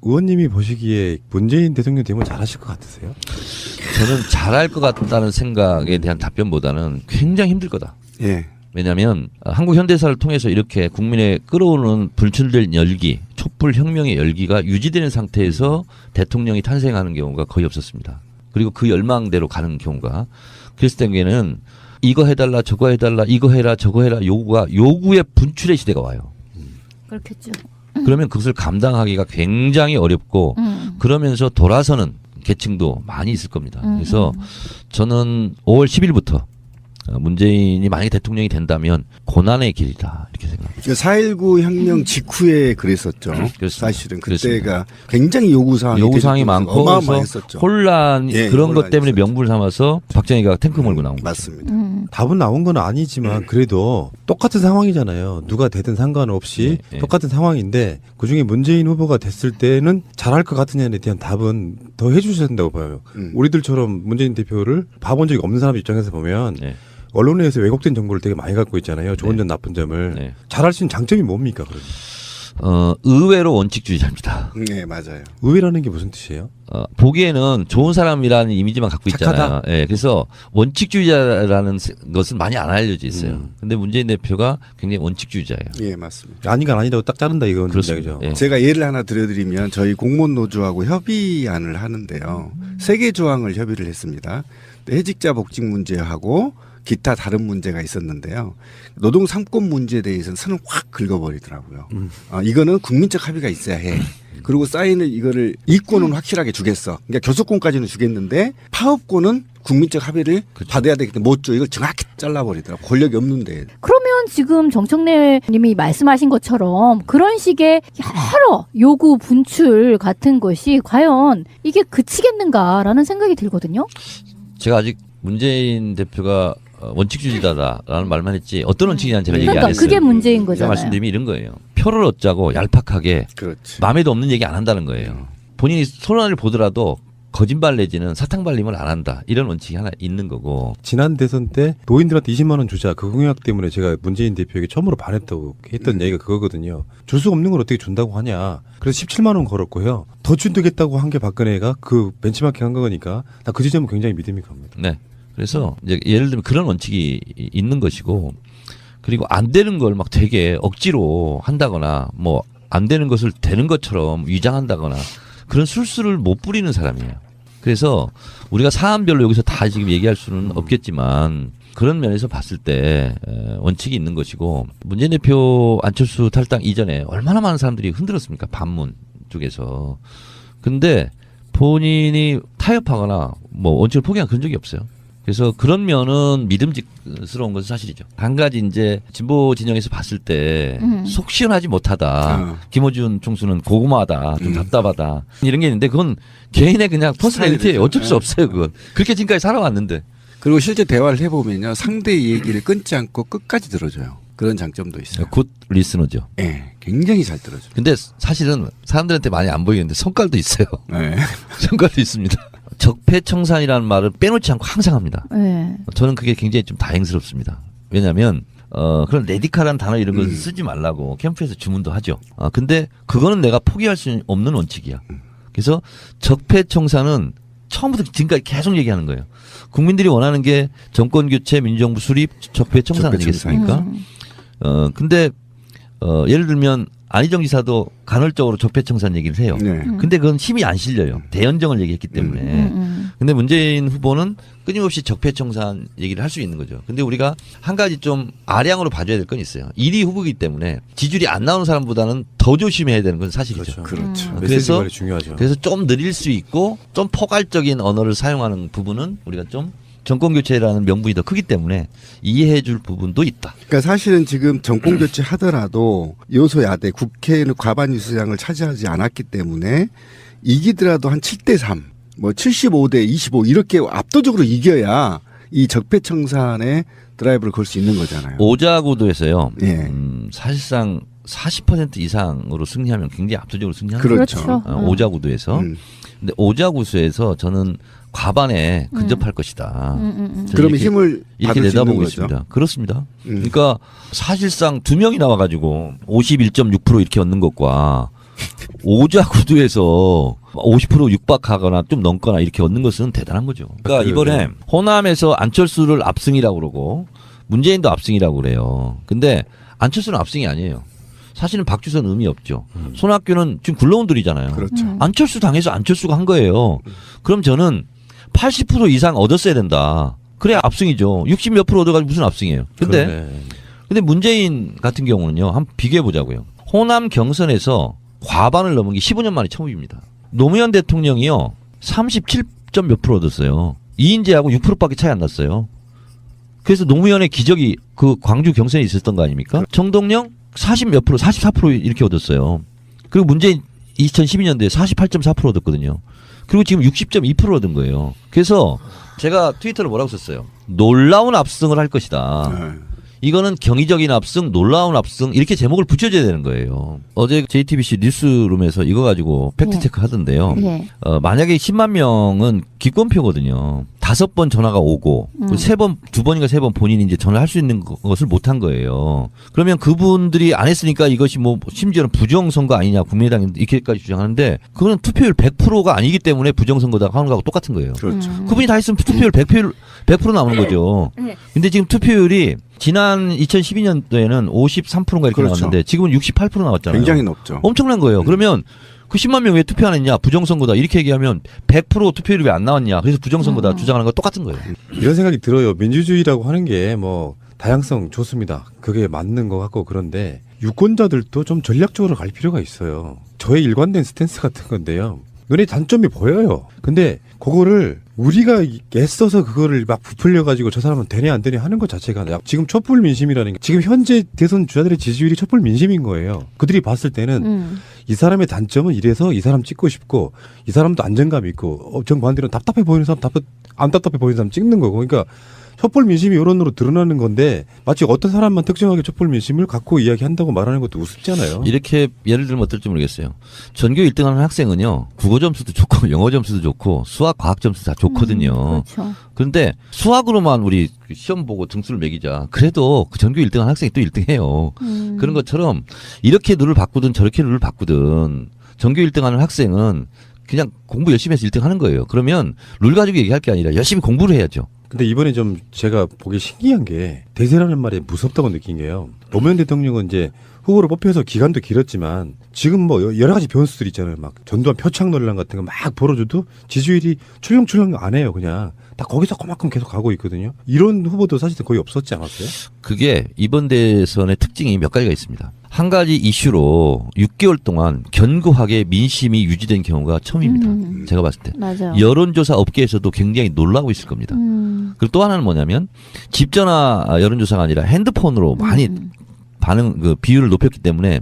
의원님이 보시기에 문재인 대통령 되면 잘하실 것 같으세요? 저는 잘할 것 같다는 생각에 대한 답변보다는 굉장히 힘들 거다. 예. 왜냐하면 한국 현대사를 통해서 이렇게 국민의 끌어오는 분출될 열기, 촛불 혁명의 열기가 유지되는 상태에서 대통령이 탄생하는 경우가 거의 없었습니다. 그리고 그 열망대로 가는 경우가 그랬을 때에는 이거 해달라 저거 해달라 이거 해라 저거 해라 요구의 분출의 시대가 와요. 그렇겠죠. 그러면 그것을 감당하기가 굉장히 어렵고 그러면서 돌아서는 계층도 많이 있을 겁니다. 그래서 저는 5월 10일부터 문재인이 만약에 대통령이 된다면 고난의 길이다 이렇게 생각합니다. 4.19 혁명 직후에 그랬었죠. 사실은 그때가 굉장히 요구사항이 많고 어마어마했었죠. 혼란 예, 그런 것 때문에 있었죠. 명분을 삼아서 박정희가 탱크 몰고 나온 거죠. 맞습니다. 답은 나온 건 아니지만 그래도 똑같은 상황이잖아요. 누가 되든 상관없이 네. 똑같은 상황인데 그중에 문재인 후보가 됐을 때는 잘할 것 같으냐에 대한 답은 더 해주셔야 된다고 봐요. 우리들처럼 문재인 대표를 봐본 적이 없는 사람 입장에서 보면 네. 언론에서 왜곡된 정보를 되게 많이 갖고 있잖아요. 좋은 네. 점 나쁜 점을. 네. 잘할 수 있는 장점이 뭡니까 그러면? 의외로 원칙주의자입니다. 네, 맞아요. 의외라는 게 무슨 뜻이에요? 보기에는 좋은 사람이라는 이미지만 갖고 있잖아요. 착하다? 예, 그래서 원칙주의자라는 것은 많이 안 알려져 있어요. 근데 문재인 대표가 굉장히 원칙주의자예요. 예, 맞습니다. 아니가 아니라고 딱 자른다 이건 그렇습니다. 이야기죠. 예. 제가 예를 하나 들어드리면 저희 공무원 노조하고 협의안을 하는데요. 3개 조항을 협의를 했습니다. 해직자 복직 문제하고 기타 다른 문제가 있었는데요. 노동 3권 문제에 대해서는 선을 확 긁어버리더라고요. 이거는 국민적 합의가 있어야 해. 그리고 사인을 이거를 이권은 확실하게 주겠어. 그러니까 교섭권까지는 주겠는데 파업권은 국민적 합의를 그렇죠. 받아야 되기 때문에 못 줘. 이걸 정확히 잘라버리더라고요. 권력이 없는데. 그러면 지금 정청래 님이 말씀하신 것처럼 그런 식의 여러 요구 분출 같은 것이 과연 이게 그치겠는가라는 생각이 들거든요. 제가 아직 문재인 대표가 원칙주의자다라는 말만 했지 어떤 원칙이냐는 제가 얘기 안 그러니까 했어요. 그게 문제인 제가 거잖아요. 말씀드리면 이런 거예요. 표를 얻자고 얄팍하게 그렇지. 마음에도 없는 얘기 안 한다는 거예요. 본인이 손안을 보더라도 거짓말 내지는 사탕 발림을 안 한다. 이런 원칙이 하나 있는 거고. 지난 대선 때 노인들한테 20만 원 주자 그 공약 때문에 제가 문재인 대표에게 처음으로 반했다고 했던 얘기가 그거거든요. 줄 수 없는 걸 어떻게 준다고 하냐. 그래서 17만 원 걸었고요. 더 준다겠다고 한 게 박근혜가 그 벤치마킹 한 거니까 나 그 지점은 굉장히 믿음이 갑니다. 네. 그래서 이제 예를 들면 그런 원칙이 있는 것이고 그리고 안 되는 걸 막 되게 억지로 한다거나 뭐 안 되는 것을 되는 것처럼 위장한다거나 그런 술수를 못 부리는 사람이에요. 그래서 우리가 사안별로 여기서 다 지금 얘기할 수는 없겠지만 그런 면에서 봤을 때 원칙이 있는 것이고 문재인 대표 안철수 탈당 이전에 얼마나 많은 사람들이 흔들었습니까? 반문 쪽에서. 근데 본인이 타협하거나 뭐 원칙을 포기한 그런 적이 없어요. 그래서 그런 면은 믿음직스러운 것은 사실이죠. 한 가지 이제 진보 진영에서 봤을 때 속 시원하지 못하다. 김어준 총수는 고구마하다. 좀 답답하다. 이런 게 있는데 그건 개인의 그냥 퍼스널리티예요. 어쩔 수 없어요. 그건. 그렇게 지금까지 살아왔는데. 그리고 실제 대화를 해보면요. 상대의 얘기를 끊지 않고 끝까지 들어줘요. 그런 장점도 있어요. 굿 리스너죠. 예, 굉장히 잘 들어줘요. 근데 사실은 사람들한테 많이 안 보이는데 성깔도 있어요. 네. 성깔도 있습니다. 적폐청산이라는 말을 빼놓지 않고 항상 합니다. 네. 저는 그게 굉장히 좀 다행스럽습니다. 왜냐하면 그런 레디칼한 단어 이런 걸 쓰지 말라고 캠프에서 주문도 하죠. 근데 그거는 내가 포기할 수 없는 원칙이야. 그래서 적폐청산은 처음부터 지금까지 계속 얘기하는 거예요. 국민들이 원하는 게 정권 교체, 민주정부 수립, 적폐청산 아니겠습니까? 근데 예를 들면 안희정 지사도 간헐적으로 적폐청산 얘기를 해요. 네. 근데 그건 힘이 안 실려요. 대연정을 얘기했기 때문에. 근데 문재인 후보는 끊임없이 적폐청산 얘기를 할 수 있는 거죠. 근데 우리가 한 가지 좀 아량으로 봐줘야 될 건 있어요. 1위 후보이기 때문에 지지율이 안 나오는 사람보다는 더 조심해야 되는 건 사실이죠. 그렇죠. 메시지 관리 중요하죠. 그래서 좀 느릴 수 있고 좀 포괄적인 언어를 사용하는 부분은 우리가 좀 정권 교체라는 명분이 더 크기 때문에 이해해 줄 부분도 있다. 그러니까 사실은 지금 정권 교체 하더라도 여소야대 국회는 과반 유수장을 차지하지 않았기 때문에 이기더라도 한 7대3, 뭐 75대 25 이렇게 압도적으로 이겨야 이 적폐청산에 드라이브를 걸 수 있는 거잖아요. 오자구도에서요. 예. 사실상 40% 이상으로 승리하면 굉장히 압도적으로 승리하는 그렇죠. 그렇죠. 오자구도에서. 근데 오자구수에서 저는 과반에 근접할 것이다. 저는 그러면 이렇게, 힘을 이렇게 받을 수 있는 내다보고 거죠. 있습니다. 그렇습니다. 그러니까 사실상 두 명이 나와가지고 51.6% 이렇게 얻는 것과 오자 구도에서 50% 육박하거나 좀 넘거나 이렇게 얻는 것은 대단한 거죠. 그러니까 이번에 호남에서 안철수를 압승이라고 그러고 문재인도 압승이라고 그래요. 근데 안철수는 압승이 아니에요. 사실은 박주선 의미 없죠. 손학규는 지금 굴러온들이잖아요. 그렇죠. 안철수 당해서 안철수가 한 거예요. 그럼 저는 80% 이상 얻었어야 된다. 그래야 압승이죠. 60 몇 프로 얻어가지고 무슨 압승이에요. 근데 문재인 같은 경우는요. 한번 비교해 보자고요. 호남 경선에서 과반을 넘은 게 15년 만에 처음입니다. 노무현 대통령이요. 37점 몇 프로 얻었어요. 이인재하고 6%밖에 차이 안 났어요. 그래서 노무현의 기적이 그 광주 경선에 있었던 거 아닙니까? 정동영 40 몇 프로, 44% 이렇게 얻었어요. 그리고 문재인 2012년도에 48.4% 얻었거든요. 그리고 지금 60.2% 얻은 거예요. 그래서 제가 트위터를 뭐라고 썼어요? 놀라운 압승을 할 것이다. 네. 이거는 경이적인 압승, 놀라운 압승 이렇게 제목을 붙여줘야 되는 거예요. 어제 JTBC 뉴스룸에서 이거 가지고 팩트체크 하던데요. 네. 만약에 10만 명은 기권표거든요. 5번 전화가 오고 3번, 2번인가 3번 본인이 이제 전화할 수 있는 것을 못한 거예요. 그러면 그분들이 안 했으니까 이것이 뭐 심지어는 부정선거 아니냐 국민의당이 이렇게까지 주장하는데 그거는 투표율 100%가 아니기 때문에 부정선거다 하는 거하고 똑같은 거예요. 그렇죠. 그분이 다 했으면 투표율 100% 나오는 거죠. 근데 지금 투표율이 지난 2012년도에는 53%인가 이렇게 그렇죠. 나왔는데 지금은 68% 나왔잖아요. 굉장히 높죠. 엄청난 거예요. 그러면 그 10만 명 왜 투표 안 했냐? 부정선거다. 이렇게 얘기하면 100% 투표율이 왜 안 나왔냐? 그래서 부정선거다 주장하는 거 똑같은 거예요. 이런 생각이 들어요. 민주주의라고 하는 게 뭐 다양성 좋습니다. 그게 맞는 것 같고 그런데 유권자들도 좀 전략적으로 갈 필요가 있어요. 저의 일관된 스탠스 같은 건데요. 눈에 단점이 보여요. 근데 그거를 우리가 애써서 그거를 막 부풀려가지고 저 사람은 되냐 안 되냐 하는 것 자체가 지금 촛불 민심이라는 게 지금 현재 대선 주자들의 지지율이 촛불 민심인 거예요. 그들이 봤을 때는 이 사람의 단점은 이래서 이 사람 찍고 싶고 이 사람도 안정감 있고 정반대로 답답해 보이는 사람 안 답답해 보이는 사람 찍는 거고 그러니까 촛불 민심이 여론으로 드러나는 건데 마치 어떤 사람만 특정하게 촛불 민심을 갖고 이야기한다고 말하는 것도 우습잖아요. 이렇게 예를 들면 어떨지 모르겠어요. 전교 1등하는 학생은요. 국어 점수도 좋고 영어 점수도 좋고 수학 과학 점수 다 좋거든요. 그렇죠. 그런데 수학으로만 우리 시험 보고 등수를 매기자. 그래도 그 전교 1등하는 학생이 또 1등해요. 그런 것처럼 이렇게 룰을 바꾸든 저렇게 룰을 바꾸든 전교 1등하는 학생은 그냥 공부 열심히 해서 1등하는 거예요. 그러면 룰 가지고 얘기할 게 아니라 열심히 공부를 해야죠. 근데 이번에 좀 제가 보기 신기한 게 대세라는 말이 무섭다고 느낀 게요. 노무현 대통령은 이제 후보로 뽑혀서 기간도 길었지만 지금 뭐 여러 가지 변수들 있잖아요. 막 전두환 표창 논란 같은 거 막 벌어져도 지지율이 출렁출렁 안 해요. 그냥 다 거기서 그만큼 계속 가고 있거든요. 이런 후보도 사실 거의 없었지 않았어요? 그게 이번 대선의 특징이 몇 가지가 있습니다. 한 가지 이슈로 6개월 동안 견고하게 민심이 유지된 경우가 처음입니다. 제가 봤을 때. 맞아요. 여론조사 업계에서도 굉장히 놀라고 있을 겁니다. 그리고 또 하나는 뭐냐면 집전화 여론조사가 아니라 핸드폰으로 많이 반응 그 비율을 높였기 때문에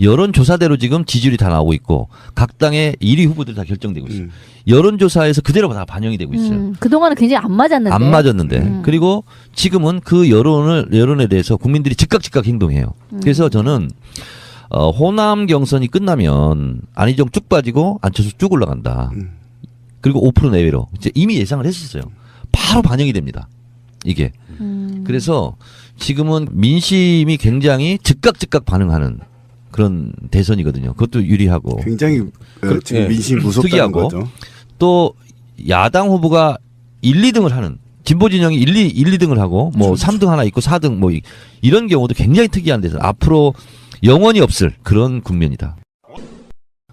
여론조사대로 지금 지지율이 다 나오고 있고 각 당의 1위 후보들이 다 결정되고 있어요. 여론조사에서 그대로 다 반영이 되고 있어요. 그동안은 굉장히 안 맞았는데. 안 맞았는데. 그리고 지금은 그 여론에 대해서 국민들이 즉각 행동해요. 그래서 저는 호남 경선이 끝나면 안희정 쭉 빠지고 안철수 쭉 올라간다. 그리고 5% 내외로 이제 이미 예상을 했었어요. 바로 반영이 됩니다. 이게. 그래서 지금은 민심이 굉장히 즉각 반응하는 그런 대선이거든요. 그것도 유리하고. 굉장히 지금 민심 무섭다는 특이하고. 거죠. 또 야당 후보가 1, 2등을 하는 진보 진영이 1, 2등을 하고 뭐 3등 하나 있고 4등 뭐 이런 경우도 굉장히 특이한 데서 앞으로 영원히 없을 그런 국면이다.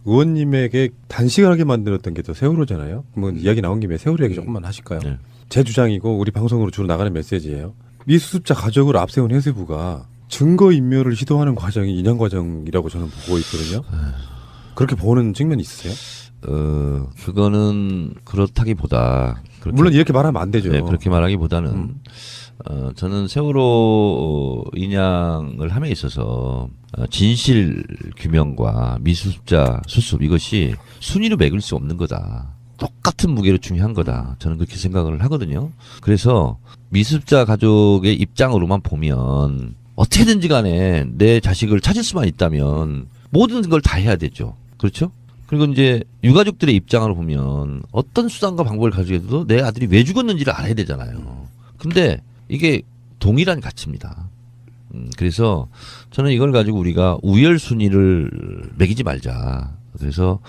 의원님에게 단식하게 만들었던 게 또 세월호잖아요. 뭐 이야기 나온 김에 세월호 얘기 조금만 하실까요? 네. 제 주장이고 우리 방송으로 주로 나가는 메시지예요. 미수습자 가족을 앞세운 해수부가 증거인멸을 시도하는 과정이 인양 과정이라고 저는 보고 있거든요. 그렇게 보는 측면이 있으세요? 그거는 그렇다기보다 물론 이렇게 말하면 안 되죠. 네, 그렇게 말하기보다는 저는 세월호 인양을 함에 있어서 진실 규명과 미수습자 수습 이것이 순위로 매길 수 없는 거다. 똑같은 무게로 중요한 거다. 저는 그렇게 생각을 하거든요. 그래서 미수습자 가족의 입장으로만 보면 어떻게든지 간에 내 자식을 찾을 수만 있다면 모든 걸 다 해야 되죠. 그렇죠? 그리고 이제 유가족들의 입장으로 보면 어떤 수단과 방법을 가지고도 내 아들이 왜 죽었는지를 알아야 되잖아요. 근데 이게 동일한 가치입니다. 그래서 저는 이걸 가지고 우리가 우열순위를 매기지 말자. 그래서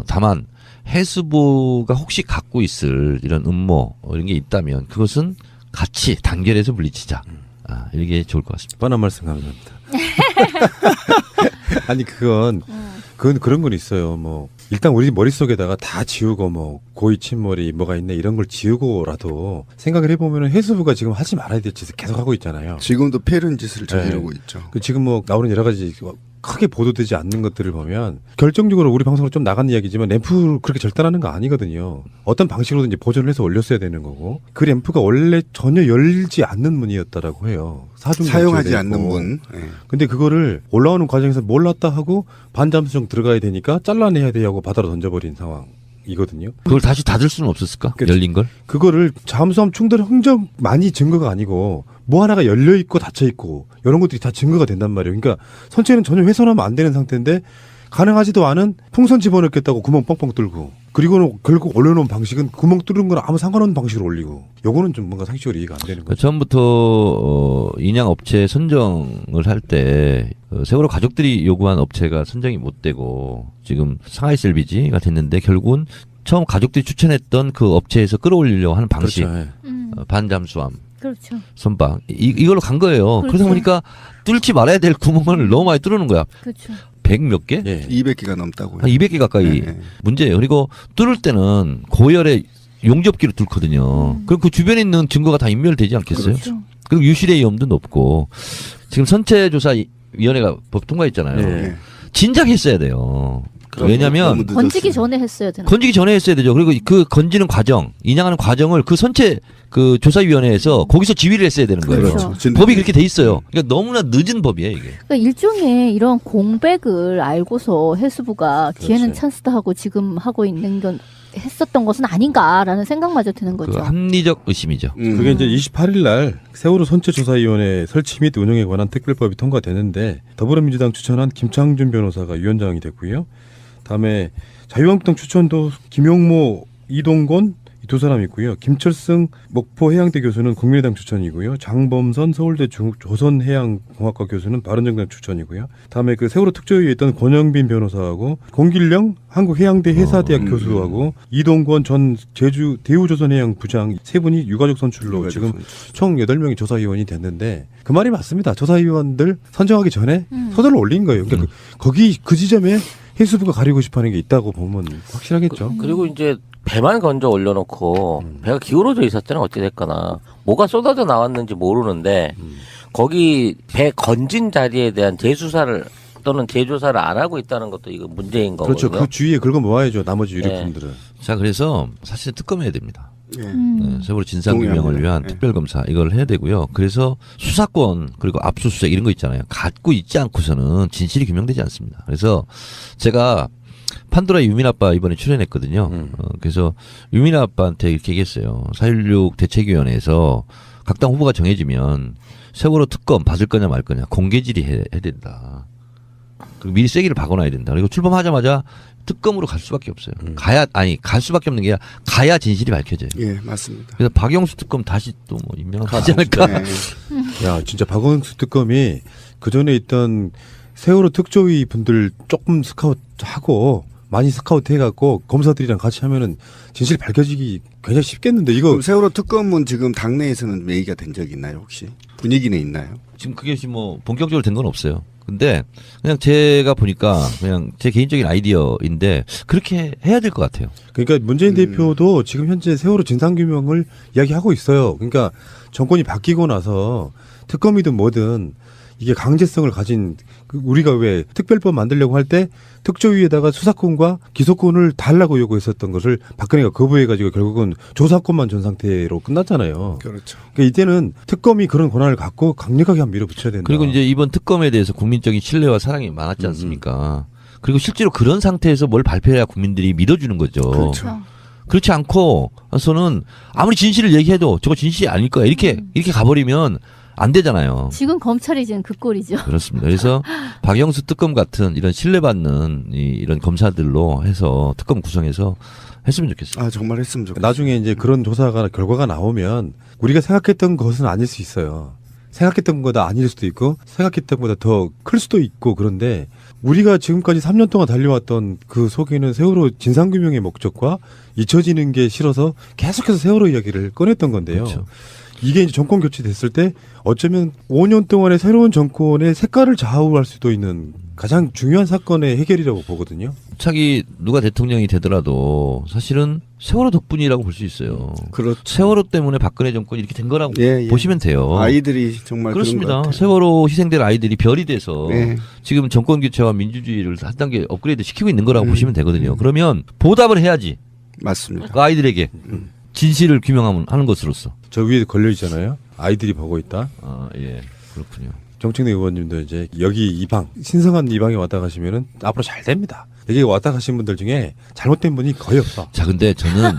다만 해수부가 혹시 갖고 있을 이런 음모 이런 게 있다면 그것은 같이 단결해서 물리치자. 이게 좋을 것 같습니다. 뻔한 말씀 감사합니다. 아니 그건 그런 건 있어요. 뭐 일단 우리 머릿속에다가 다 지우고 뭐 고의 침몰이 뭐가 있네 이런 걸 지우고라도 생각을 해보면은 해수부가 지금 하지 말아야 될 짓을 계속 하고 있잖아요. 지금도 패른 짓을 저지르고 있죠. 그 지금 뭐 나오는 여러 가지 크게 보도되지 않는 것들을 보면 결정적으로 우리 방송으로 좀 나간 이야기지만 램프를 그렇게 절단하는 거 아니거든요. 어떤 방식으로든지 보존을 해서 올렸어야 되는 거고 그 램프가 원래 전혀 열지 않는 문이었다라고 해요. 사용하지 않는 문. 네. 근데 그거를 올라오는 과정에서 몰랐다 하고 반잠수정 들어가야 되니까 잘라내야 돼 하고 바다로 던져버린 상황이거든요. 그걸 다시 닫을 수는 없었을까? 그치. 열린 걸? 그거를 잠수함 충돌 흔적 많이 증거가 아니고 뭐 하나가 열려 있고 닫혀 있고 이런 것들이 다 증거가 된단 말이에요. 그러니까 선체는 전혀 훼손하면 안 되는 상태인데 가능하지도 않은 풍선 집어넣겠다고 구멍 뻥뻥 뚫고 그리고는 결국 올려놓은 방식은 구멍 뚫은 거랑 아무 상관없는 방식으로 올리고 요거는 좀 뭔가 상식적으로 이해가 안 되는 거죠. 처음부터 인양 업체 선정을 할 때 세월호 가족들이 요구한 업체가 선정이 못 되고 지금 상하이 셀비지가 됐는데 결국은 처음 가족들이 추천했던 그 업체에서 끌어올리려고 하는 방식 그렇죠. 반잠수함 그렇죠. 선박 이걸로 간 거예요. 그렇죠. 그러다 보니까 뚫지 말아야 될 구멍을 너무 많이 뚫는 거야. 그렇죠. 100 몇 개? 예. 200개가 넘다고요. 한 200개 가까이 네. 문제예요. 그리고 뚫을 때는 고열의 용접기로 뚫거든요. 그럼 그 주변에 있는 증거가 다 인멸되지 않겠어요? 그렇죠. 그리고 유실의 위험도 높고 지금 선체조사위원회가 법 통과했잖아요. 네. 진작 했어야 돼요. 그럼 왜냐하면 너무 늦었어요. 건지기 전에 했어야 되는. 건지기 전에 했어야 되죠. 그리고 그 건지는 과정, 인양하는 과정을 그 선체 그 조사위원회에서 거기서 지휘를 했어야 되는 거예요. 그렇죠. 법이 그렇게 돼 있어요. 그러니까 너무나 늦은 법이에요, 이게. 그러니까 일종의 이런 공백을 알고서 해수부가 기회는 그렇지. 찬스다 하고 지금 하고 있는 건 했었던 것은 아닌가라는 생각마저 드는 그 거죠. 합리적 의심이죠. 그게 이제 28일 날 세월호 선체조사위원회 설치 및 운영에 관한 특별법이 통과되는데 더불어민주당 추천한 김창준 변호사가 위원장이 됐고요. 다음에 자유한국당 추천도 김용모, 이동건 이 두 사람이 있고요. 김철승 목포해양대 교수는 국민의당 추천이고요. 장범선 서울대 조선해양공학과 교수는 바른정당 추천이고요. 다음에 그 세월호 특조위에 있던 권영빈 변호사하고 공길령 한국해양대 해사대학 교수하고 이동건 전 제주 대우조선해양 부장 세 분이 유가족 선출로 지금 총 8명이 조사위원이 됐는데 그 말이 맞습니다. 조사위원들 선정하기 전에 서둘러 올린 거예요. 그러니까 거기 그 지점에 해수부가 가리고 싶어하는 게 있다고 보면 확실하겠죠. 그리고 이제 배만 건져 올려놓고 배가 기울어져 있었잖아. 어찌됐거나 뭐가 쏟아져 나왔는지 모르는데 거기 배 건진 자리에 대한 재수사를 또는 재조사를 안 하고 있다는 것도 이거 문제인 거거든요. 그렇죠. 그 주위에 긁어 모아야죠. 나머지 유류품들은. 자, 그래서 사실 특검해야 됩니다. 예. 네, 세월호 진상규명을 동의합니다. 위한 네. 특별검사 이걸 해야 되고요. 그래서 수사권 그리고 압수수색 이런 거 있잖아요. 갖고 있지 않고서는 진실이 규명되지 않습니다. 그래서 제가 판도라 유민 아빠 이번에 출연했거든요. 그래서 유민 아빠한테 이렇게 얘기했어요. 4.16 대책위원회에서 각 당 후보가 정해지면 세월호 특검 받을 거냐 말 거냐 공개 질의해야 된다. 그리고 미리 쐐기를 박아놔야 된다. 그리고 출범하자마자 특검으로 갈 수밖에 없어요. 갈 수밖에 없는 게 아니라 가야 진실이 밝혀져요. 예, 맞습니다. 그래서 박영수 특검 다시 또 뭐 임명하지 않을까. 네. 야, 진짜 박원순 특검이 그 전에 있던 세월호 특조위 분들 조금 스카우트하고 많이 스카우트 해갖고 검사들이랑 같이 하면은 진실 밝혀지기 굉장히 쉽겠는데 이거 그럼 세월호 특검은 지금 당내에서는 얘기가 된 적이 있나요 혹시? 분위기는 있나요? 지금 그게 지금 뭐 본격적으로 된 건 없어요. 근데 그냥 제가 보니까 그냥 제 개인적인 아이디어인데 그렇게 해야 될 것 같아요. 그러니까 문재인 대표도 지금 현재 세월호 진상규명을 이야기하고 있어요. 그러니까 정권이 바뀌고 나서 특검이든 뭐든 이게 강제성을 가진 우리가 왜 특별법 만들려고 할 때 특조위에다가 수사권과 기소권을 달라고 요구했었던 것을 박근혜가 거부해가지고 결국은 조사권만 준 상태로 끝났잖아요. 그렇죠. 그러니까 이제는 특검이 그런 권한을 갖고 강력하게 한 밀어붙여야 된다. 그리고 이제 이번 특검에 대해서 국민적인 신뢰와 사랑이 많았지 않습니까? 그리고 실제로 그런 상태에서 뭘 발표해야 국민들이 믿어주는 거죠. 그렇죠. 그렇지 않고서는 아무리 진실을 얘기해도 저거 진실이 아닐 거야. 이렇게 가버리면 안 되잖아요. 지금 검찰이 지금 그 꼴이죠. 그렇습니다. 그래서 박영수 특검 같은 이런 신뢰받는 이런 검사들로 해서 특검 구성해서 했으면 좋겠어요. 아 정말 했으면 좋겠어요. 나중에 이제 그런 조사가 결과가 나오면 우리가 생각했던 것은 아닐 수 있어요. 생각했던 것보다 아닐 수도 있고 생각했던 것보다 더 클 수도 있고 그런데 우리가 지금까지 3년 동안 달려왔던 그 속에는 세월호 진상규명의 목적과 잊혀지는 게 싫어서 계속해서 세월호 이야기를 꺼냈던 건데요. 그렇죠. 이게 이제 정권 교체됐을 때 어쩌면 5년 동안의 새로운 정권의 색깔을 좌우할 수도 있는 가장 중요한 사건의 해결이라고 보거든요. 차기 누가 대통령이 되더라도 사실은 세월호 덕분이라고 볼 수 있어요. 그렇죠. 세월호 때문에 박근혜 정권이 이렇게 된 거라고 예, 예. 보시면 돼요. 아이들이 정말 그런 것 그렇습니다. 같아요. 세월호 희생될 아이들이 별이 돼서 네. 지금 정권 교체와 민주주의를 한 단계 업그레이드 시키고 있는 거라고 보시면 되거든요. 그러면 보답을 해야지 맞습니다. 그 아이들에게 진실을 규명하는 것으로서. 저 위에 걸려 있잖아요. 아이들이 보고 있다. 아, 예. 그렇군요. 정청래 의원님도 이제 여기 이방 신성한 이방에 왔다 가시면은 앞으로 잘 됩니다. 여기 왔다 가신 분들 중에 잘못된 분이 거의 없어. 자, 근데 저는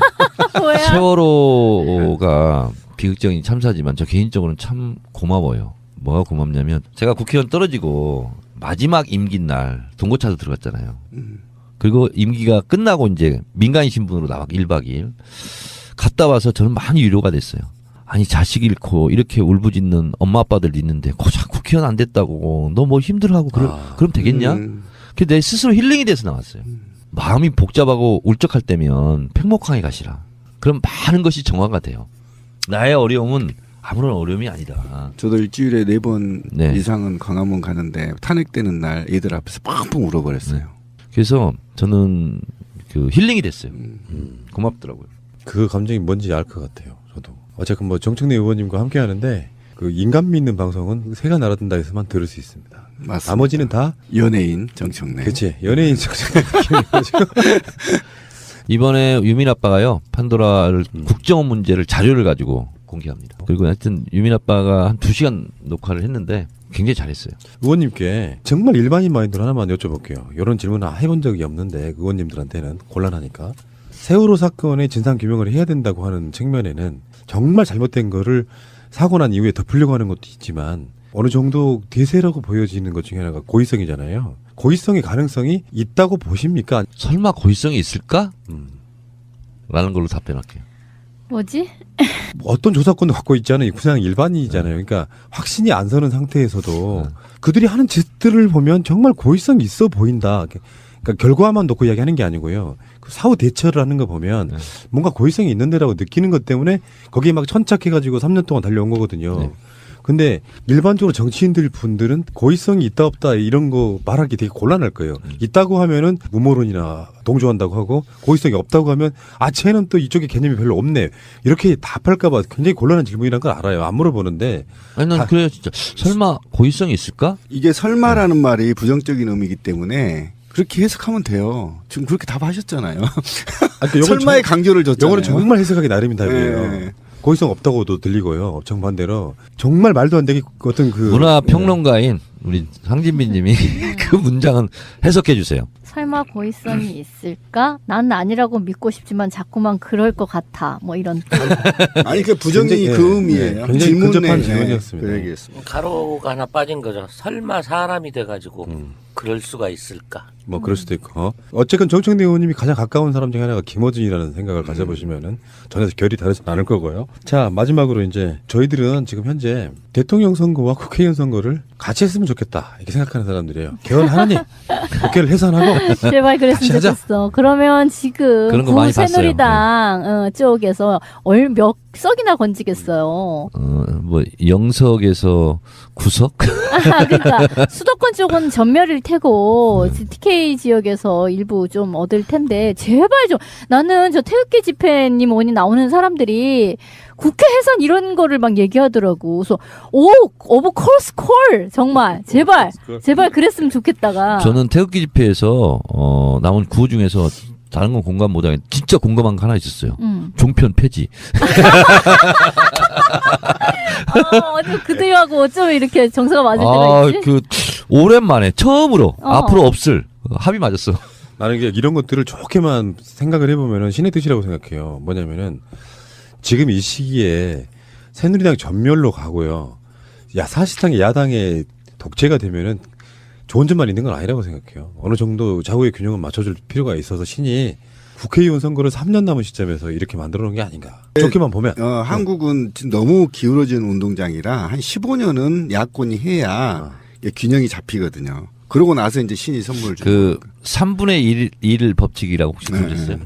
뭐야? 세월호가 비극적인 참사지만 저 개인적으로는 참 고마워요. 뭐가 고맙냐면 제가 국회의원 떨어지고 마지막 임기 날 동고차도 들어갔잖아요. 그리고 임기가 끝나고 이제 민간인 신분으로 나와 1박 2일 갔다 와서 저는 많이 위로가 됐어요. 아니 자식 잃고 이렇게 울부짖는 엄마 아빠들 있는데 고작 국회의원 안 됐다고 너 뭐 힘들어하고 그럼 되겠냐? 그 내 스스로 힐링이 돼서 나왔어요. 마음이 복잡하고 울적할 때면 팽목항에 가시라. 그럼 많은 것이 정화가 돼요. 나의 어려움은 아무런 어려움이 아니다. 저도 일주일에 4번 네. 이상은 광화문 가는데 탄핵되는 날 애들 앞에서 펑펑 울어버렸어요. 그래서 저는 그 힐링이 됐어요. 고맙더라고요. 그 감정이 뭔지 알 것 같아요. 저도. 어쨌든 뭐 정청래 의원님과 함께 하는데 그 인간 믿는 방송은 새가 날아든다 해서만 들을 수 있습니다. 맞습니다. 나머지는 다 연예인 정청래. 그치 연예인 정청래 느낌이가지고 이번에 유민 아빠가요 판도라를 국정원 문제를 자료를 가지고 공개합니다. 그리고 하여튼 유민 아빠가 한 2시간 녹화를 했는데 굉장히 잘했어요. 의원님께 정말 일반인 마인드로 하나만 여쭤볼게요. 이런 질문을 해본 적이 없는데 그 의원님들한테는 곤란하니까 세월호 사건의 진상 규명을 해야 된다고 하는 측면에는 정말 잘못된 거를 사고 난 이후에 덮으려고 하는 것도 있지만 어느 정도 대세라고 보여지는 것 중에 하나가 고의성이잖아요. 고의성의 가능성이 있다고 보십니까? 설마 고의성이 있을까? 라는 걸로 답변할게요. 뭐지? 어떤 조사권도 갖고 있지 않은 그냥 일반인이잖아요. 그러니까 확신이 안 서는 상태에서도 그들이 하는 짓들을 보면 정말 고의성이 있어 보인다. 그러니까 결과만 놓고 이야기하는 게 아니고요. 그 사후 대처를 하는 거 보면 뭔가 고의성이 있는 데라고 느끼는 것 때문에 거기에 막 천착해가지고 3년 동안 달려온 거거든요. 네. 근데 일반적으로 정치인들 분들은 고의성이 있다 없다 이런 거 말하기 되게 곤란할 거예요. 있다고 하면은 무모론이나 동조한다고 하고 고의성이 없다고 하면 아 쟤는 또 이쪽에 개념이 별로 없네 이렇게 답할까봐 굉장히 곤란한 질문이란 걸 알아요. 안 물어보는데 아니 난 그래요 진짜. 설마 고의성이 있을까? 이게 설마라는 말이 부정적인 의미이기 때문에 그렇게 해석하면 돼요. 지금 그렇게 답하셨잖아요. 설마의 강조를 줬잖아요. 영어는 정말 해석하기 나름인 답이에요. 네. 고의성 없다고도 들리고요. 정반대로 정말 말도 안 되게 어떤 그 문화 평론가인 우리 상진빈 님이 그 문장은 해석해 주세요. 설마 고의성이 있을까? 난 아니라고 믿고 싶지만 자꾸만 그럴 것 같아. 뭐 이런. 아니 그 부정이 굉장히, 그 의미예요. 굉장히 질문에 근접한 질문이었습니다. 그 얘기했습니다. 가로가 하나 빠진 거죠. 설마 사람이 돼가지고 그럴 수가 있을까? 뭐 그럴 수도 있고. 어쨌든 정청래 의원님이 가장 가까운 사람 중에 하나가 김어준이라는 생각을 가져보시면은 전혀 결이 다르지 않을 거고요. 자 마지막으로 이제 저희들은 지금 현재 대통령 선거와 국회의원 선거를 같이 했으면 좋겠다 이렇게 생각하는 사람들이에요. 개헌하느니 국회를 해산하고 제발 다시 그랬으면 하자. 좋겠어. 그러면 지금 그런 거 많이 새누리당 쪽에서 몇 석이나 건지겠어요. 뭐 영석에서 구석? 그러니까 수도권 쪽은 전멸일 테고 TK 지역에서 일부 좀 얻을 텐데 제발 좀 나는 저 태극기 집회님 오니 나오는 사람들이 국회 해산 이런 거를 막 얘기하더라고. 그래서 오브 콜스 콜 정말 제발 그랬으면 좋겠다가. 저는 태극기 집회에서 나온 구호 중에서 다른 건 공감 못하겠 진짜 공감한 거 하나 있었어요. 종편 폐지. 어디 그들하고 어쩜 이렇게 정서가 맞을 때가 있지? 그 오랜만에 처음으로 앞으로 없을 합의 맞았어. 나는 이런 것들을 좋게만 생각을 해보면은 신의 뜻이라고 생각해요. 뭐냐면은 지금 이 시기에 새누리당 전멸로 가고요. 사실상 야당의 독재가 되면은 좋은 점만 있는 건 아니라고 생각해요. 어느 정도 좌우의 균형을 맞춰줄 필요가 있어서 신이 국회의원 선거를 3년 남은 시점에서 이렇게 만들어 놓은 게 아닌가. 좋게만 보면. 한국은 지금 너무 기울어진 운동장이라 한 15년은 야권이 해야 이게 균형이 잡히거든요. 그러고 나서 이제 신이 선물을 주는 그 거니까. 3분의 1 법칙이라고 혹시 네. 들으셨어요?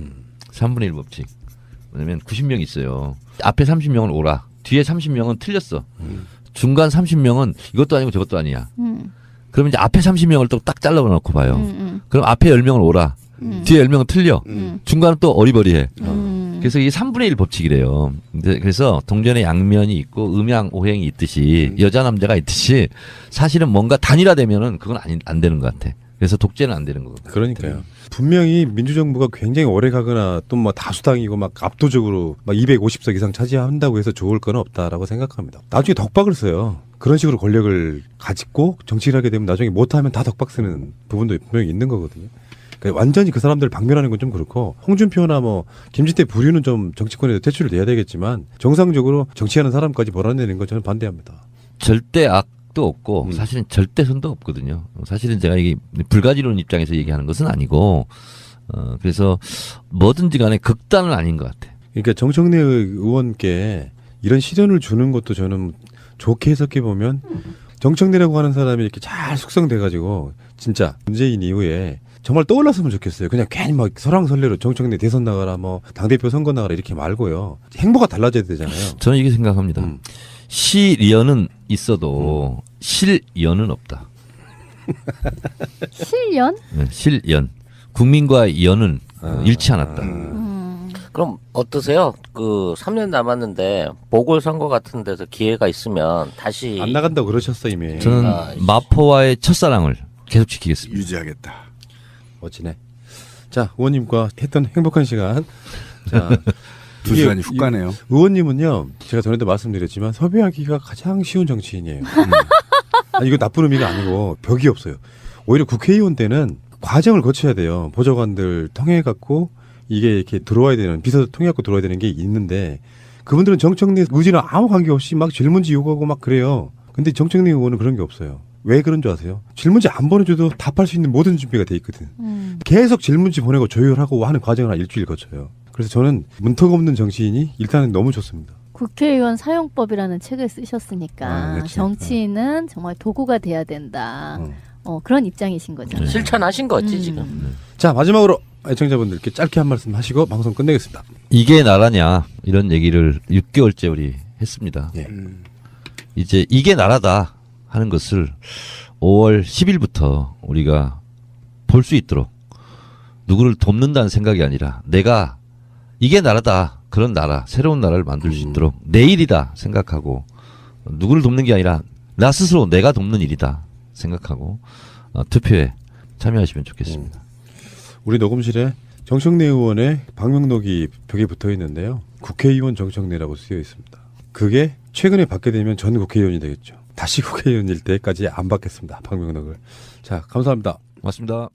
3분의 1 법칙. 왜냐면 90명 있어요. 앞에 30명은 오라. 뒤에 30명은 틀렸어. 중간 30명은 이것도 아니고 저것도 아니야. 그러면 이제 앞에 30명을 또 딱 잘라놓고 봐요. 그럼 앞에 10명은 오라. 뒤에 10명은 틀려. 중간은 또 어리버리해. 그래서 이게 3분의 1 법칙이래요. 그래서 동전의 양면이 있고 음양 오행이 있듯이 여자 남자가 있듯이 사실은 뭔가 단일화되면은 그건 안 되는 것 같아. 그래서 독재는 안 되는 거고. 그러니까요. 분명히 민주정부가 굉장히 오래 가거나 또 뭐 다수당이고 막 압도적으로 막 250석 이상 차지한다고 해서 좋을 건 없다라고 생각합니다. 나중에 덕박을 써요. 그런 식으로 권력을 가지고 정치를 하게 되면 나중에 못하면 다 덕박 쓰는 부분도 분명히 있는 거거든요. 그러니까 완전히 그 사람들을 박멸하는 건 좀 그렇고 홍준표나 뭐 김진태 부류는 좀 정치권에서 퇴출을 돼야 되겠지만 정상적으로 정치하는 사람까지 몰아내는 건 저는 반대합니다. 절대 악도 없고 사실은 절대 선도 없거든요. 사실은 제가 이게 불가지론 입장에서 얘기하는 것은 아니고 그래서 뭐든지 간에 극단은 아닌 것 같아. 그러니까 정청래 의원께 이런 시련을 주는 것도 저는 좋게 해석해 보면 정청래라고 하는 사람이 이렇게 잘 숙성돼 가지고 진짜 문재인 이후에 정말 떠올랐으면 좋겠어요. 그냥 괜히 막 설왕설래로 정청래 대선 나가라 뭐 당대표 선거 나가라 이렇게 말고요. 행보가 달라져야 되잖아요. 저는 이렇게 생각합니다. 시련은 있어도 실연은 없다. 실연? 네, 실연. 국민과의 연은 잃지 않았다. 그럼 어떠세요? 그 3년 남았는데 보궐선거 같은 데서 기회가 있으면 다시 안 나간다고 그러셨어 이미. 저는 마포와의 첫사랑을 계속 지키겠습니다. 유지하겠다. 멋지네. 자, 의원님과 했던 행복한 시간. 자, 두 시간이 훅 가네요. 의원님은요, 제가 전에도 말씀드렸지만 섭외하기가 가장 쉬운 정치인이에요. 아니, 이거 나쁜 의미가 아니고 벽이 없어요. 오히려 국회의원 때는 과정을 거쳐야 돼요. 보좌관들 통해 갖고 이게 이렇게 들어와야 되는 비서 통해 갖고 들어와야 되는 게 있는데 그분들은 정청래 의지랑 아무 관계 없이 막 질문지 요구하고 막 그래요. 근데 정청래 의원은 그런 게 없어요. 왜 그런 줄 아세요? 질문지 안 보내줘도 답할 수 있는 모든 준비가 돼 있거든. 계속 질문지 보내고 조율하고 하는 과정을 한 일주일 거쳐요. 그래서 저는 문턱 없는 정치인이 일단은 너무 좋습니다. 국회의원 사용법이라는 책을 쓰셨으니까 그렇지. 정치인은 정말 도구가 돼야 된다. 그런 입장이신 거잖아요. 실천하신 거지 지금. 자, 마지막으로 애청자분들께 짧게 한 말씀 하시고 방송 끝내겠습니다. 이게 나라냐 이런 얘기를 6개월째 우리 했습니다. 예. 이제 이게 나라다 하는 것을 5월 10일부터 우리가 볼 수 있도록 누구를 돕는다는 생각이 아니라 내가 이게 나라다 그런 나라 새로운 나라를 만들 수 있도록 내일이다 생각하고 누구를 돕는 게 아니라 나 스스로 내가 돕는 일이다 생각하고 투표에 참여하시면 좋겠습니다. 우리 녹음실에 정청래 의원의 방명록이 벽에 붙어 있는데요. 국회의원 정청래라고 쓰여 있습니다. 그게 최근에 받게 되면 전 국회의원이 되겠죠. 다시 국회의원일 때까지 안 받겠습니다. 방명록을. 자, 감사합니다. 고맙습니다.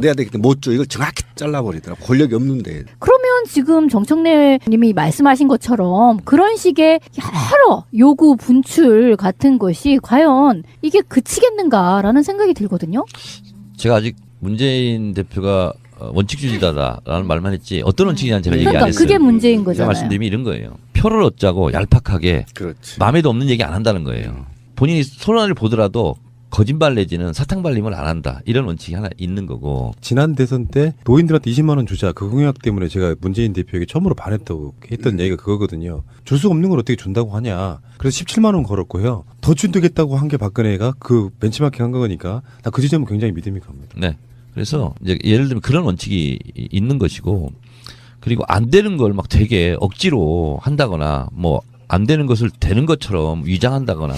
내야 되기 때문에 못 줘. 이걸 정확히 잘라버리더라고. 권력이 없는데. 그러면 지금 정청래 님이 말씀하신 것처럼 그런 식의 여러 요구 분출 같은 것이 과연 이게 그치겠는가라는 생각이 들거든요. 제가 아직 문재인 대표가 원칙주의자다라는 말만 했지 어떤 원칙이냐는 제가 얘기 안 그러니까 했어요. 그게 문제인 제가 거잖아요. 말씀드리면 이런 거예요. 표를 얻자고 얄팍하게 그렇지. 마음에도 없는 얘기 안 한다는 거예요. 본인이 손안을 보더라도 거짓말 내지는 사탕 발림을 안 한다. 이런 원칙이 하나 있는 거고. 지난 대선 때 노인들한테 20만 원 주자 그 공약 때문에 제가 문재인 대표에게 처음으로 반했다고 했던 얘기가 그거거든요. 줄 수 없는 걸 어떻게 준다고 하냐. 그래서 17만 원 걸었고요. 더 준다겠다고 한 게 박근혜가 그 벤치마킹 한 거니까 나 그 지점은 굉장히 믿음이 갑니다. 네. 그래서 이제 예를 들면 그런 원칙이 있는 것이고 그리고 안 되는 걸 막 되게 억지로 한다거나 뭐 안 되는 것을 되는 것처럼 위장한다거나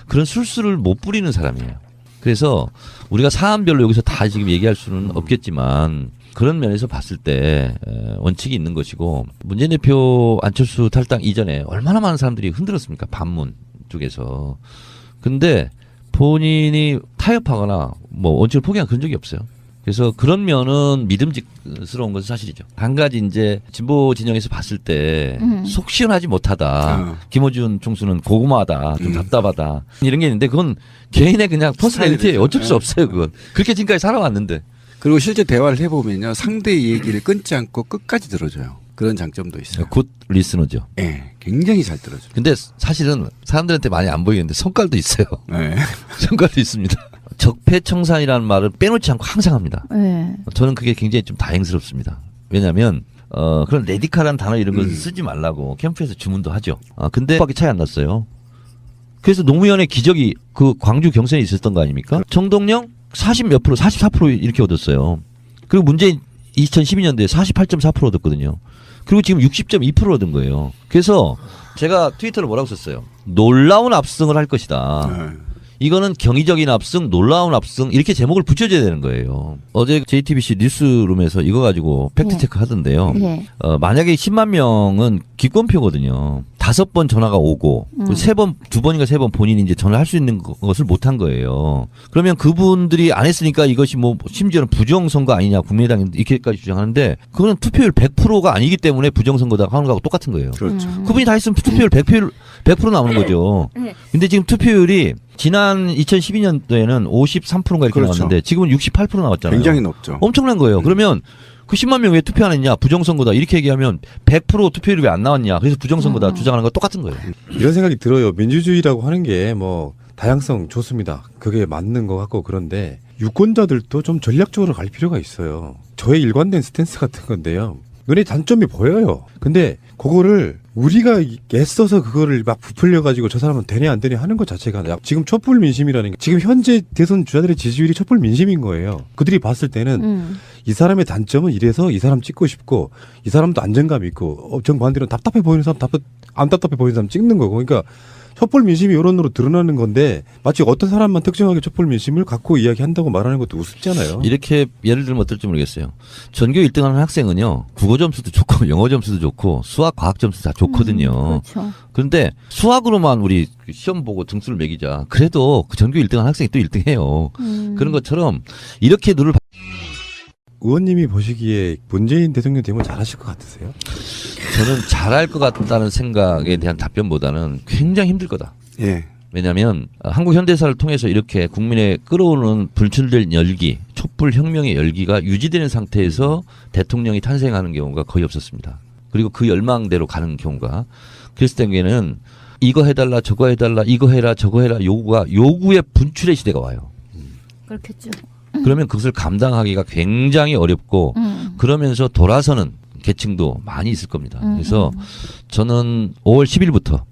그런 술수를 못 부리는 사람이에요. 그래서 우리가 사안별로 여기서 다 지금 얘기할 수는 없겠지만 그런 면에서 봤을 때 원칙이 있는 것이고 문재인 대표 안철수 탈당 이전에 얼마나 많은 사람들이 흔들었습니까? 반문 쪽에서. 근데 본인이 타협하거나 뭐 원칙을 포기한 그런 적이 없어요. 그래서 그런 면은 믿음직스러운 것은 사실이죠. 한 가지 이제 진보 진영에서 봤을 때 속 시원하지 못하다. 김어준 총수는 고구마하다. 좀 답답하다. 이런 게 있는데 그건 개인의 그냥 퍼스널리티예요. 어쩔 수 없어요. 그건. 그렇게 지금까지 살아왔는데. 그리고 실제 대화를 해보면요. 상대의 얘기를 끊지 않고 끝까지 들어줘요. 그런 장점도 있어요. 굿 리스너죠. 네, 굉장히 잘 들어줘요. 근데 사실은 사람들한테 많이 안 보이는데 성깔도 있어요. 네. 성깔도 있습니다. 적폐청산이라는 말을 빼놓지 않고 항상 합니다. 네. 저는 그게 굉장히 좀 다행스럽습니다. 왜냐하면 그런 레디칼한 단어 이런 걸 쓰지 말라고 캠프에서 주문도 하죠. 근데 밖에 차이 안 났어요. 그래서 노무현의 기적이 그 광주 경선에 있었던 거 아닙니까? 정동영 40 몇 프로, 44% 이렇게 얻었어요. 그리고 문재인 2012년도에 48.4% 얻었거든요. 그리고 지금 60.2% 얻은 거예요. 그래서 제가 트위터를 뭐라고 썼어요? 놀라운 압승을 할 것이다. 네. 이거는 경이적인 압승, 놀라운 압승 이렇게 제목을 붙여줘야 되는 거예요. 어제 JTBC 뉴스룸에서 이거 가지고 팩트체크 하던데요. 네. 만약에 10만 명은 기권표거든요. 5번 전화가 오고 3번, 2번인가 3번 본인이 이제 전화할 수 있는 것을 못한 거예요. 그러면 그분들이 안 했으니까 이것이 뭐 심지어는 부정선거 아니냐 국민의당이 이렇게까지 주장하는데 그거는 투표율 100%가 아니기 때문에 부정선거다 하는 거하고 똑같은 거예요. 그렇죠. 그분이 다 했으면 투표율 100% 나오는 거죠. 근데 지금 투표율이 지난 2012년도에는 53%인가 이렇게 그렇죠. 나왔는데 지금은 68% 나왔잖아요. 굉장히 높죠. 엄청난 거예요. 그러면 그 10만 명 왜 투표 안 했냐? 부정선거다. 이렇게 얘기하면 100% 투표율이 왜 안 나왔냐? 그래서 부정선거다 주장하는 거 똑같은 거예요. 이런 생각이 들어요. 민주주의라고 하는 게 뭐 다양성 좋습니다. 그게 맞는 것 같고 그런데 유권자들도 좀 전략적으로 갈 필요가 있어요. 저의 일관된 스탠스 같은 건데요. 눈에 단점이 보여요. 근데 그거를 우리가 애써서 그거를 막 부풀려가지고 저 사람은 되냐 안 되냐 하는 것 자체가 지금 촛불 민심이라는 게 지금 현재 대선 주자들의 지지율이 촛불 민심인 거예요. 그들이 봤을 때는 이 사람의 단점은 이래서 이 사람 찍고 싶고 이 사람도 안정감 있고 정반대로 답답해 보이는 사람 안 답답해 보이는 사람 찍는 거고 그러니까 촛불 민심이 여론으로 드러나는 건데 마치 어떤 사람만 특정하게 촛불 민심을 갖고 이야기한다고 말하는 것도 우습잖아요. 이렇게 예를 들면 어떨지 모르겠어요. 전교 1등하는 학생은요. 국어 점수도 좋고 영어 점수도 좋고 수학 과학 점수 다 좋거든요. 그렇죠. 그런데 수학으로만 우리 시험 보고 등수를 매기자. 그래도 그 전교 1등한 학생이 또 1등해요. 그런 것처럼 이렇게 눈을 의원님이 보시기에 문재인 대통령 되면 잘하실 것 같으세요? 저는 잘할 것 같다는 생각에 대한 답변보다는 굉장히 힘들 거다. 예. 왜냐하면 한국 현대사를 통해서 이렇게 국민의 끌어오는 불출된 열기, 촛불 혁명의 열기가 유지되는 상태에서 대통령이 탄생하는 경우가 거의 없었습니다. 그리고 그 열망대로 가는 경우가 그랬을 때에는 이거 해달라 저거 해달라 이거 해라 저거 해라 요구의 분출의 시대가 와요. 그렇겠죠. 그러면 그것을 감당하기가 굉장히 어렵고 그러면서 돌아서는 계층도 많이 있을 겁니다. 그래서 저는 5월 10일부터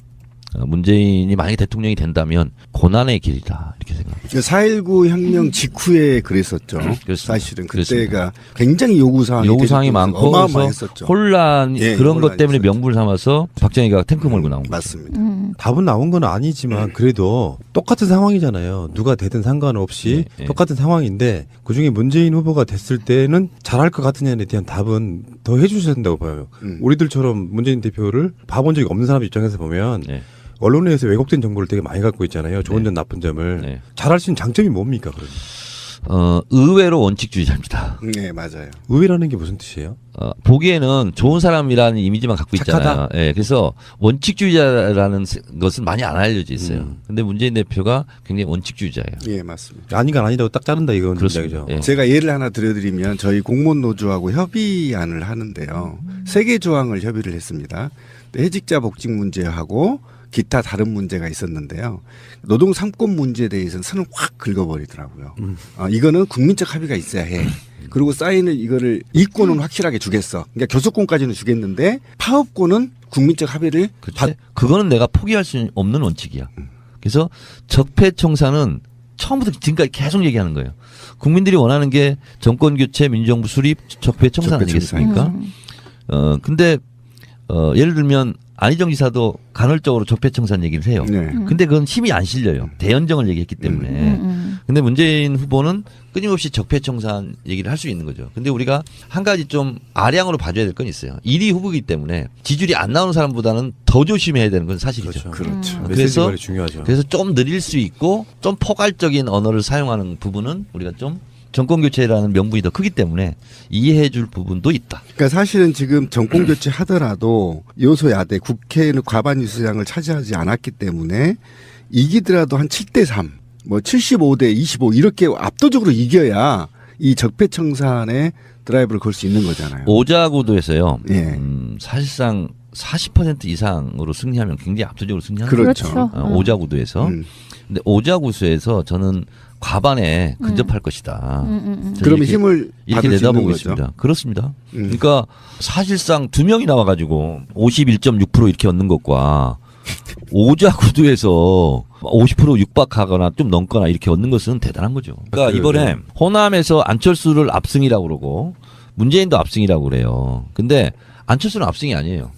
문재인이 만약에 대통령이 된다면 고난의 길이다 이렇게 생각합니다. 4.19 혁명 직후에 그랬었죠. 사실은 그때가 굉장히 요구사항이 많고 어마어마했었죠. 혼란 예, 그런 것 때문에 있었죠. 명분을 삼아서 박정희가 탱크 몰고 나온 거죠. 맞습니다. 답은 나온 건 아니지만 그래도 똑같은 상황이잖아요. 누가 되든 상관없이 네, 네. 똑같은 상황인데 그중에 문재인 후보가 됐을 때는 잘할 것 같으냐에 대한 답은 더 해주셔야 된다고 봐요. 우리들처럼 문재인 대표를 봐본 적이 없는 사람 입장에서 보면 네. 언론에 의해서 왜곡된 정보를 되게 많이 갖고 있잖아요. 좋은 네. 점 나쁜 점을. 네. 잘할 수 있는 장점이 뭡니까? 그러면? 의외로 원칙주의자입니다. 네, 맞아요. 의외라는 게 무슨 뜻이에요? 보기에는 좋은 사람이라는 이미지만 갖고 있잖아요. 착하다? 예, 그래서 원칙주의자라는 것은 많이 안 알려져 있어요. 근데 문재인 대표가 굉장히 원칙주의자예요. 예, 맞습니다. 아니가 아니라고 딱 자른다 이건 그렇습니다. 이야기죠. 예. 제가 예를 하나 들어드리면 저희 공무원 노조하고 협의안을 하는데요. 3개 조항을 협의를 했습니다. 해직자 복직 문제하고 기타 다른 문제가 있었는데요. 노동 3권 문제에 대해서는 선을 확 긁어버리더라고요. 이거는 국민적 합의가 있어야 해. 그리고 사인을 이거를 이권은 확실하게 주겠어. 그러니까 교섭권까지는 주겠는데 파업권은 국민적 합의를 그렇지? 그거는 내가 포기할 수 없는 원칙이야. 그래서 적폐청산은 처음부터 지금까지 계속 얘기하는 거예요. 국민들이 원하는 게 정권 교체, 민정부 수립, 적폐청산 아니겠습니까? 근데 예를 들면 안희정 지사도 간헐적으로 적폐청산 얘기를 해요. 네. 근데 그건 힘이 안 실려요. 대연정을 얘기했기 때문에. 근데 문재인 후보는 끊임없이 적폐청산 얘기를 할 수 있는 거죠. 근데 우리가 한 가지 좀 아량으로 봐줘야 될 건 있어요. 1위 후보이기 때문에 지지율이 안 나오는 사람보다는 더 조심해야 되는 건 사실이죠. 그렇죠. 메시지 그래서 관리 중요하죠. 그래서 좀 느릴 수 있고 좀 포괄적인 언어를 사용하는 부분은 우리가 좀 정권 교체라는 명분이 더 크기 때문에 이해해줄 부분도 있다. 그러니까 사실은 지금 정권 교체 하더라도 여소야대 국회는 과반 유수장을 차지하지 않았기 때문에 이기더라도 한 7대3, 뭐 75대 25 이렇게 압도적으로 이겨야 이 적폐청산에 드라이브를 걸 수 있는 거잖아요. 오자구도에서요. 예. 사실상 40% 이상으로 승리하면 굉장히 압도적으로 승리하는 그렇죠. 그렇죠. 오자구도에서. 근데 오자구수에서 저는 과반에 근접할 것이다. 저는 그러면 이렇게, 힘을 이렇게 받을 수 있는 내다보고 거죠. 있습니다. 그렇습니다. 그러니까 사실상 두 명이 나와가지고 51.6% 이렇게 얻는 것과 오자구도에서 50% 육박하거나 좀 넘거나 이렇게 얻는 것은 대단한 거죠. 그러니까 이번에 호남에서 안철수를 압승이라고 그러고 문재인도 압승이라고 그래요. 근데 안철수는 압승이 아니에요.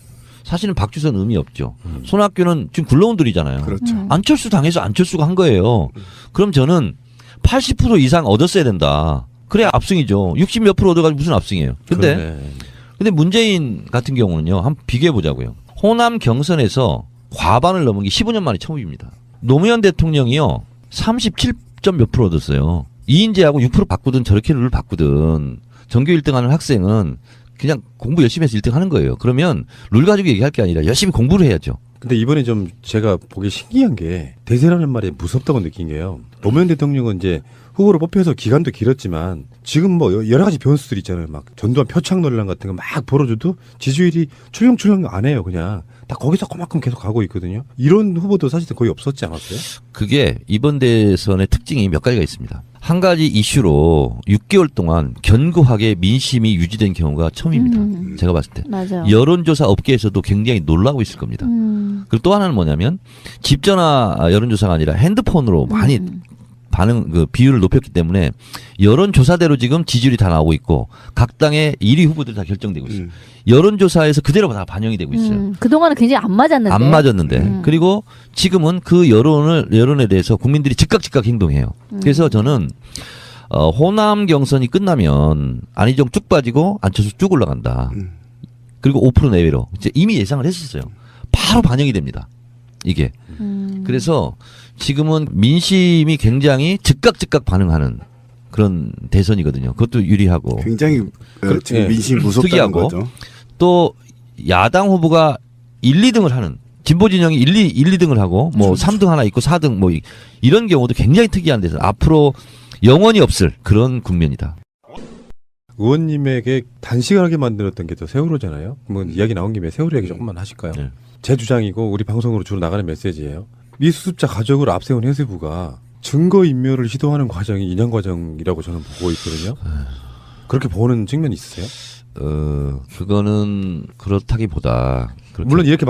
사실은 박주선 의미 없죠. 손학규는 지금 굴러온들이잖아요. 그렇죠. 안철수 당해서 안철수가 한 거예요. 그럼 저는 80% 이상 얻었어야 된다. 그래야 압승이죠. 60 몇 프로 얻어가지고 무슨 압승이에요. 근데 문재인 같은 경우는요. 한번 비교해 보자고요. 호남 경선에서 과반을 넘은 게 15년 만에 처음입니다. 노무현 대통령이요. 37점 몇 프로 얻었어요. 이인재하고 6% 바꾸든 저렇게 룰을 바꾸든 전교 1등하는 학생은 그냥 공부 열심히 해서 1등 하는 거예요. 그러면 룰 가지고 얘기할 게 아니라 열심히 공부를 해야죠. 근데 이번에 좀 제가 보기 신기한 게 대세라는 말이 무섭다고 느낀 게요. 노무현 대통령은 이제 후보로 뽑혀서 기간도 길었지만 지금 뭐 여러 가지 변수들이 있잖아요. 막 전두환 표창 논란 같은 거 막 벌어져도 지지율이 출렁출렁 안 해요. 그냥 다 거기서 그만큼 계속 가고 있거든요. 이런 후보도 사실 거의 없었지 않았어요? 그게 이번 대선의 특징이 몇 가지가 있습니다. 한 가지 이슈로 6개월 동안 견고하게 민심이 유지된 경우가 처음입니다. 제가 봤을 때. 맞아요. 여론조사 업계에서도 굉장히 놀라고 있을 겁니다. 그리고 또 하나는 뭐냐면 집전화 여론조사가 아니라 핸드폰으로 많이 반응 그 비율을 높였기 때문에 여론조사대로 지금 지지율이 다 나오고 있고 각 당의 1위 후보들이 다 결정되고 있어요. 여론조사에서 그대로 다 반영이 되고 있어요. 그동안은 굉장히 안 맞았는데. 안 맞았는데. 그리고 지금은 그 여론에 대해서 국민들이 즉각 행동해요. 그래서 저는 호남 경선이 끝나면 안희정 쭉 빠지고 안철수 쭉 올라간다. 그리고 5% 내외로 이제 이미 예상을 했었어요. 바로 반영이 됩니다. 이게. 그래서 지금은 민심이 굉장히 즉각 반응하는 그런 대선이거든요. 그것도 유리하고. 굉장히 지금 민심이 무섭다는 특이하고 거죠. 또 야당 후보가 1, 2등을 하는 진보 진영이 1, 2등을 하고 뭐 3등 하나 있고 4등 뭐 이런 경우도 굉장히 특이한 데서 앞으로 영원히 없을 그런 국면이다. 의원님에게 단식하게 만들었던 게 또 세월호잖아요. 뭐 이야기 나온 김에 세월호 얘기 조금만 하실까요? 네. 제 주장이고 우리 방송으로 주로 나가는 메시지예요. 미수습자 가족을 앞세운 해수부가 증거인멸을 시도하는 과정이 인양 과정이라고 저는 보고 있거든요. 그렇게 보는 측면이 있으세요? 그거는 그렇다기보다 물론 이렇게